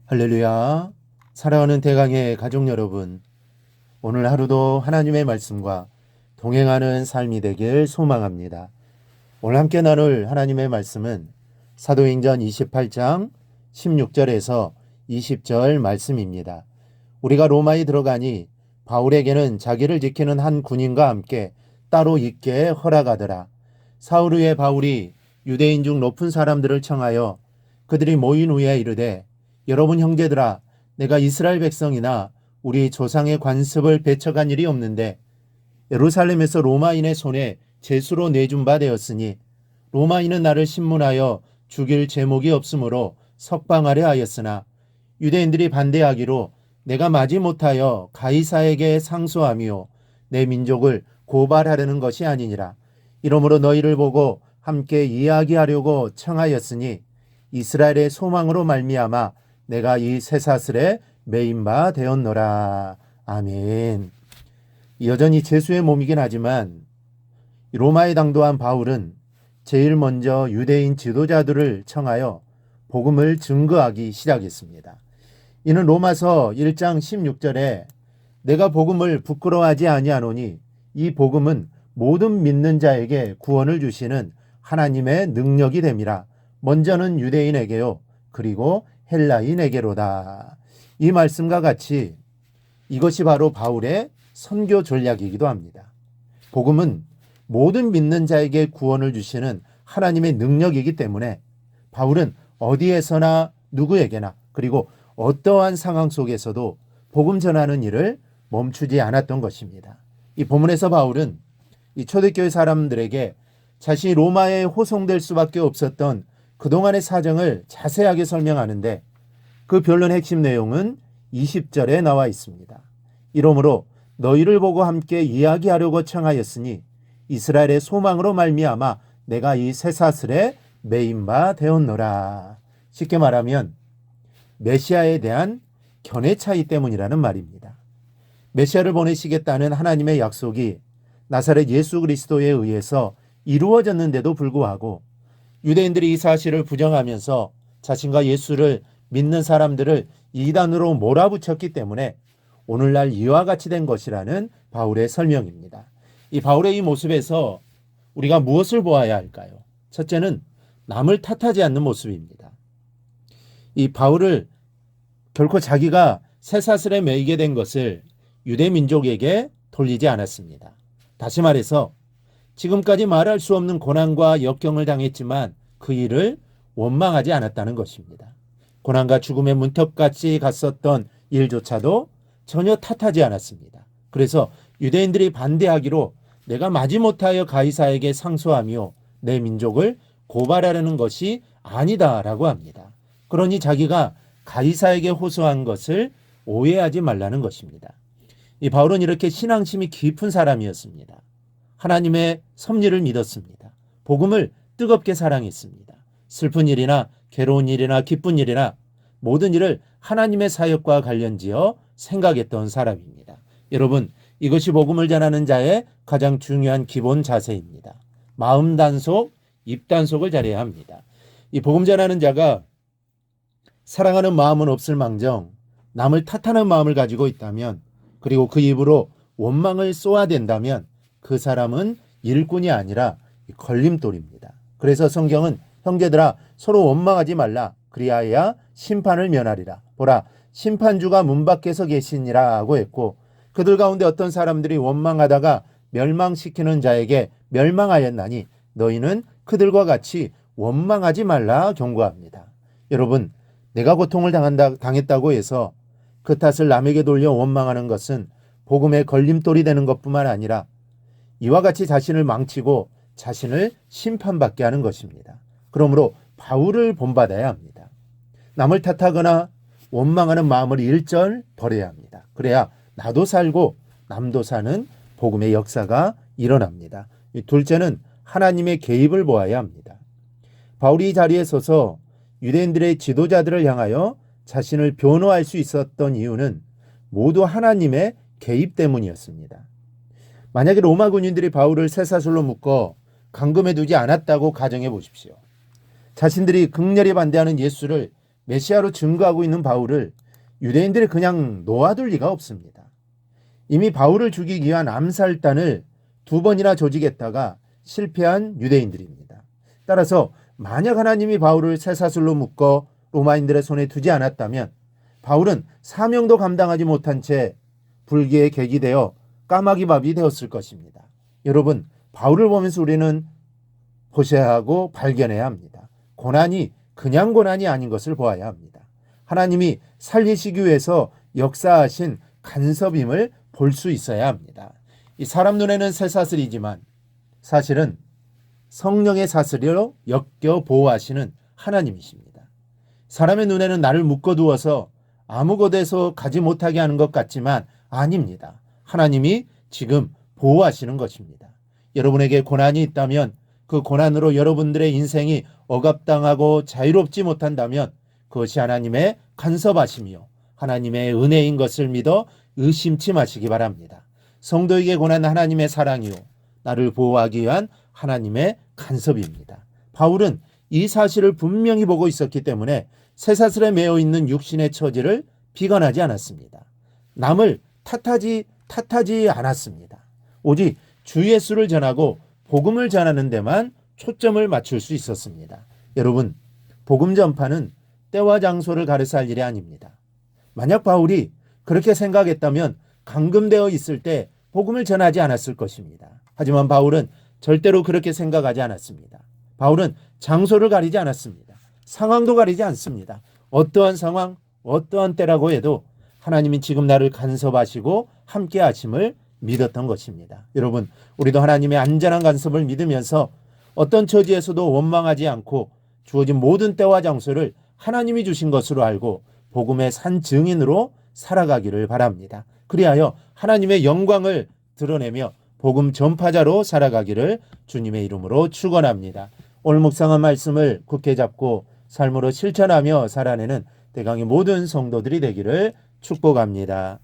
할렐루야. 사랑하는 대강의 가족 여러분, 오늘 하루도 하나님의 말씀과 동행하는 삶이 되길 소망합니다. 오늘 함께 나눌 하나님의 말씀은 사도행전 28장 16절에서 20절 말씀입니다. 우리가 로마에 들어가니 바울에게는 자기를 지키는 한 군인과 함께 따로 있게 허락하더라. 사흘 후에 바울이 유대인 중 높은 사람들을 청하여 그들이 모인 후에 이르되, 여러분 형제들아, 내가 이스라엘 백성이나 우리 조상의 관습을 배척한 일이 없는데 예루살렘에서 로마인의 손에 제수로 내준 바 되었으니 로마인은 나를 신문하여 죽일 제목이 없으므로 석방하려 하였으나 유대인들이 반대하기로 내가 마지못하여 가이사에게 상소하며 내 민족을 고발하려는 것이 아니니라. 이러므로 너희를 보고 함께 이야기하려고 청하였으니 이스라엘의 소망으로 말미암아 내가 이 쇠사슬에 매인 바 되었노라. 아멘. 여전히 제수의 몸이긴 하지만 로마에 당도한 바울은 제일 먼저 유대인 지도자들을 청하여 복음을 증거하기 시작했습니다. 이는 로마서 1장 16절에 내가 복음을 부끄러워하지 아니하노니 이 복음은 모든 믿는 자에게 구원을 주시는 하나님의 능력이 됨이라. 먼저는 유대인에게요, 그리고 헬라인에게로다. 이 말씀과 같이 이것이 바로 바울의 선교 전략이기도 합니다. 복음은 모든 믿는 자에게 구원을 주시는 하나님의 능력이기 때문에 바울은 어디에서나 누구에게나 그리고 어떠한 상황 속에서도 복음 전하는 일을 멈추지 않았던 것입니다. 이 본문에서 바울은 이 초대교회 사람들에게 자신이 로마에 호송될 수밖에 없었던 그동안의 사정을 자세하게 설명하는데 그 변론 핵심 내용은 20절에 나와 있습니다. 이러므로 너희를 보고 함께 이야기하려고 청하였으니 이스라엘의 소망으로 말미암아 내가 이 쇠사슬에 매인 바 되었노라. 쉽게 말하면 메시아에 대한 견해 차이 때문이라는 말입니다. 메시아를 보내시겠다는 하나님의 약속이 나사렛 예수 그리스도에 의해서 이루어졌는데도 불구하고 유대인들이 이 사실을 부정하면서 자신과 예수를 믿는 사람들을 이단으로 몰아붙였기 때문에 오늘날 이와 같이 된 것이라는 바울의 설명입니다. 이 바울의 이 모습에서 우리가 무엇을 보아야 할까요? 첫째는 남을 탓하지 않는 모습입니다. 이 바울을 결코 자기가 쇠사슬에 매이게 된 것을 유대 민족에게 돌리지 않았습니다. 다시 말해서 지금까지 말할 수 없는 고난과 역경을 당했지만 그 일을 원망하지 않았다는 것입니다. 고난과 죽음의 문턱까지 갔었던 일조차도 전혀 탓하지 않았습니다. 그래서 유대인들이 반대하기로 내가 마지못하여 가이사에게 상소하며 내 민족을 고발하려는 것이 아니다라고 합니다. 그러니 자기가 가이사에게 호소한 것을 오해하지 말라는 것입니다. 이 바울은 이렇게 신앙심이 깊은 사람이었습니다. 하나님의 섭리를 믿었습니다. 복음을 뜨겁게 사랑했습니다. 슬픈 일이나 괴로운 일이나 기쁜 일이나 모든 일을 하나님의 사역과 관련지어 생각했던 사람입니다. 여러분, 이것이 복음을 전하는 자의 가장 중요한 기본 자세입니다. 마음 단속, 입 단속을 잘해야 합니다. 이 복음 전하는 자가 사랑하는 마음은 없을 망정 남을 탓하는 마음을 가지고 있다면, 그리고 그 입으로 원망을 쏘아댄다면 그 사람은 일꾼이 아니라 걸림돌입니다. 그래서 성경은 형제들아 서로 원망하지 말라. 그리하여 심판을 면하리라. 보라, 심판주가 문 밖에서 계시니라 하고 했고, 그들 가운데 어떤 사람들이 원망하다가 멸망시키는 자에게 멸망하였나니 너희는 그들과 같이 원망하지 말라 경고합니다. 여러분, 내가 고통을 당했다고 해서 그 탓을 남에게 돌려 원망하는 것은 복음의 걸림돌이 되는 것뿐만 아니라 이와 같이 자신을 망치고 자신을 심판받게 하는 것입니다. 그러므로 바울을 본받아야 합니다. 남을 탓하거나 원망하는 마음을 일절 버려야 합니다. 그래야 나도 살고 남도 사는 복음의 역사가 일어납니다. 둘째는 하나님의 개입을 보아야 합니다. 바울이 이 자리에 서서 유대인들의 지도자들을 향하여 자신을 변호할 수 있었던 이유는 모두 하나님의 개입 때문이었습니다. 만약에 로마 군인들이 바울을 쇠사슬로 묶어 감금해 두지 않았다고 가정해 보십시오. 자신들이 극렬히 반대하는 예수를 메시아로 증거하고 있는 바울을 유대인들이 그냥 놓아둘 리가 없습니다. 이미 바울을 죽이기 위한 암살단을 2번이나 조직했다가 실패한 유대인들입니다. 따라서 만약 하나님이 바울을 쇠사슬로 묶어 로마인들의 손에 두지 않았다면 바울은 사명도 감당하지 못한 채 불기에 객이되어 까마귀밥이 되었을 것입니다. 여러분, 바울을 보면서 우리는 보셔야 하고 발견해야 합니다. 고난이 그냥 고난이 아닌 것을 보아야 합니다. 하나님이 살리시기 위해서 역사하신 간섭임을 볼 수 있어야 합니다. 이 사람 눈에는 쇠사슬이지만 사실은 성령의 사슬로 엮여 보호하시는 하나님이십니다. 사람의 눈에는 나를 묶어두어서 아무 곳에서 가지 못하게 하는 것 같지만 아닙니다. 하나님이 지금 보호하시는 것입니다. 여러분에게 고난이 있다면 그 고난으로 여러분들의 인생이 억압당하고 자유롭지 못한다면 그것이 하나님의 간섭하심이요 하나님의 은혜인 것을 믿어 의심치 마시기 바랍니다. 성도에게 권한 하나님의 사랑이요 나를 보호하기 위한 하나님의 간섭입니다. 바울은 이 사실을 분명히 보고 있었기 때문에 쇠사슬에 매어 있는 육신의 처지를 비관하지 않았습니다. 남을 탓하지 않았습니다. 오직 주 예수를 전하고 복음을 전하는 데만 초점을 맞출 수 있었습니다. 여러분, 복음 전파는 때와 장소를 가려서 할 일이 아닙니다. 만약 바울이 그렇게 생각했다면 감금되어 있을 때 복음을 전하지 않았을 것입니다. 하지만 바울은 절대로 그렇게 생각하지 않았습니다. 바울은 장소를 가리지 않았습니다. 상황도 가리지 않습니다. 어떠한 상황, 어떠한 때라고 해도 하나님이 지금 나를 간섭하시고 함께 하심을 믿었던 것입니다. 여러분, 우리도 하나님의 안전한 간섭을 믿으면서 어떤 처지에서도 원망하지 않고 주어진 모든 때와 장소를 하나님이 주신 것으로 알고 복음의 산 증인으로 살아가기를 바랍니다. 그리하여 하나님의 영광을 드러내며 복음 전파자로 살아가기를 주님의 이름으로 축원합니다. 오늘 묵상한 말씀을 굳게 잡고 삶으로 실천하며 살아내는 대강의 모든 성도들이 되기를 축복합니다.